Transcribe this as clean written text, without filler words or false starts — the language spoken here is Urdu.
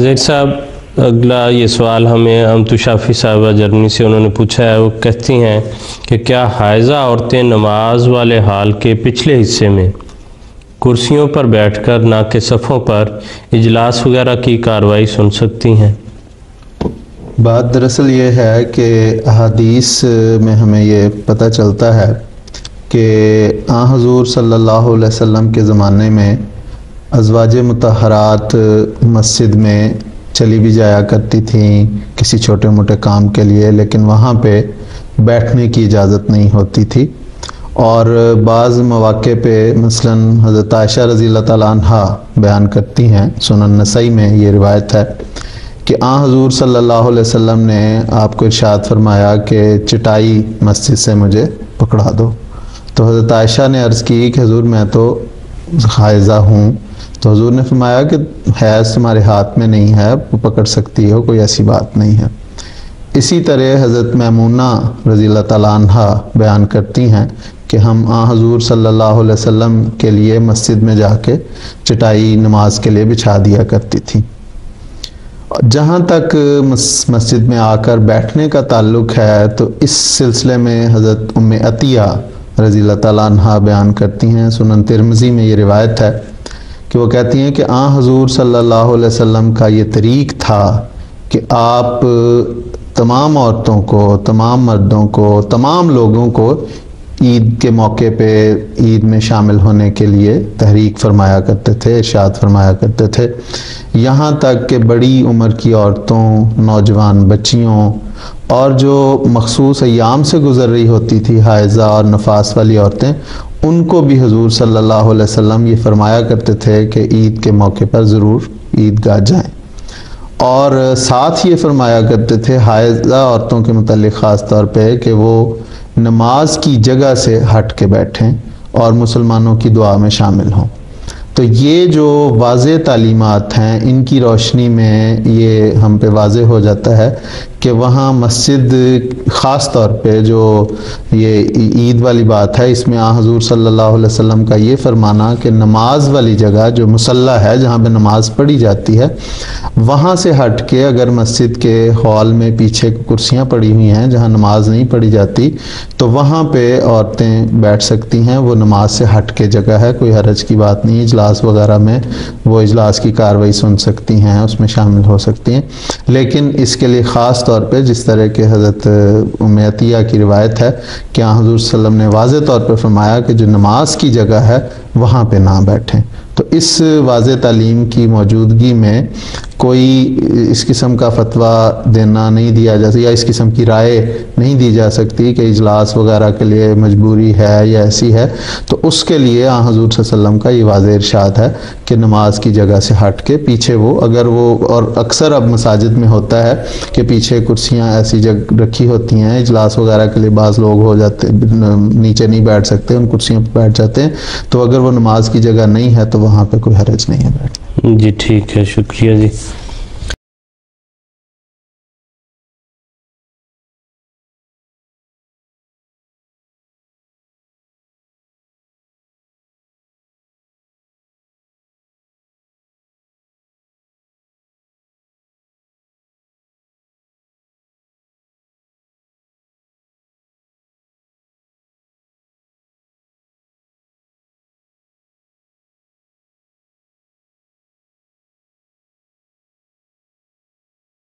زید صاحب، اگلا یہ سوال ہمیں امتو شافی صاحبہ جرمنی سے انہوں نے پوچھا ہے. وہ کہتی ہیں کہ کیا حائضہ عورتیں نماز والے حال کے پچھلے حصے میں کرسیوں پر بیٹھ کر نہ کہ صفوں پر اجلاس وغیرہ کی کارروائی سن سکتی ہیں؟ بات دراصل یہ ہے کہ احادیث میں ہمیں یہ پتہ چلتا ہے کہ حضور صلی اللہ علیہ وسلم کے زمانے میں ازواج مطہرات مسجد میں چلی بھی جایا کرتی تھیں کسی چھوٹے موٹے کام کے لیے، لیکن وہاں پہ بیٹھنے کی اجازت نہیں ہوتی تھی. اور بعض مواقع پہ مثلا حضرت عائشہ رضی اللہ تعالیٰ عنہا بیان کرتی ہیں، سنن نسائی میں یہ روایت ہے کہ حضور صلی اللہ علیہ وسلم نے آپ کو ارشاد فرمایا کہ چٹائی مسجد سے مجھے پکڑا دو. تو حضرت عائشہ نے عرض کی کہ حضور میں تو حائضہ ہوں. تو حضور نے فرمایا کہ حیض تمہارے ہاتھ میں نہیں ہے، وہ پکڑ سکتی ہو، کوئی ایسی بات نہیں ہے. اسی طرح حضرت میمونہ رضی اللہ تعالیٰ عنہا بیان کرتی ہیں کہ ہم حضور صلی اللہ علیہ وسلم کے لیے مسجد میں جا کے چٹائی نماز کے لیے بچھا دیا کرتی تھی. جہاں تک مسجد میں آ کر بیٹھنے کا تعلق ہے تو اس سلسلے میں حضرت ام عطیہ رضی اللہ تعالیٰ عنہا بیان کرتی ہیں، سنن ترمذی میں یہ روایت ہے کہ وہ کہتی ہیں کہ حضور صلی اللہ علیہ وسلم کا یہ طریق تھا کہ آپ تمام عورتوں کو، تمام مردوں کو، تمام لوگوں کو عید کے موقع پہ عید میں شامل ہونے کے لیے تحریک فرمایا کرتے تھے، ارشاد فرمایا کرتے تھے. یہاں تک کہ بڑی عمر کی عورتوں، نوجوان بچیوں اور جو مخصوص ایام سے گزر رہی ہوتی تھی حائضہ اور نفاس والی عورتیں، ان کو بھی حضور صلی اللہ علیہ وسلم یہ فرمایا کرتے تھے کہ عید کے موقع پر ضرور عیدگاہ جائیں. اور ساتھ یہ فرمایا کرتے تھے حائضہ عورتوں کے متعلق خاص طور پہ کہ وہ نماز کی جگہ سے ہٹ کے بیٹھیں اور مسلمانوں کی دعا میں شامل ہوں. تو یہ جو واضح تعلیمات ہیں ان کی روشنی میں یہ ہم پہ واضح ہو جاتا ہے کہ وہاں مسجد خاص طور پہ جو یہ عید والی بات ہے، اس میں حضور صلی اللہ علیہ وسلم کا یہ فرمانا کہ نماز والی جگہ جو مصلی ہے جہاں پہ نماز پڑھی جاتی ہے، وہاں سے ہٹ کے اگر مسجد کے ہال میں پیچھے کرسیاں پڑی ہوئی ہیں جہاں نماز نہیں پڑھی جاتی تو وہاں پہ عورتیں بیٹھ سکتی ہیں. وہ نماز سے ہٹ کے جگہ ہے، کوئی حرج کی بات نہیں. اجلاس وغیرہ میں وہ اجلاس کی کارروائی سن سکتی ہیں، اس میں شامل ہو سکتی ہیں. لیکن اس کے لیے خاص طور پہ جس طرح کے حضرت ام عطیہ کی روایت ہے کہ حضور صلی اللہ علیہ وسلم نے واضح طور پہ فرمایا کہ جو نماز کی جگہ ہے وہاں پہ نہ بیٹھیں. تو اس واضح تعلیم کی موجودگی میں کوئی اس قسم کا فتویٰ دینا نہیں دیا جا سکتا یا اس قسم کی رائے نہیں دی جا سکتی کہ اجلاس وغیرہ کے لیے مجبوری ہے یا ایسی ہے. تو اس کے لیے حضور صلی اللہ علیہ وسلم کا یہ واضح ارشاد ہے کہ نماز کی جگہ سے ہٹ کے پیچھے وہ اگر وہ، اور اکثر اب مساجد میں ہوتا ہے کہ پیچھے کرسیاں ایسی جگہ رکھی ہوتی ہیں اجلاس وغیرہ کے لیے، بعض لوگ ہو جاتے نیچے نہیں بیٹھ سکتے، ان کرسیوں پہ بیٹھ جاتے ہیں. تو اگر وہ نماز کی جگہ نہیں ہے تو وہاں پہ کوئی حرج نہیں ہے بیٹھ. جی ٹھیک ہے، شکریہ جی.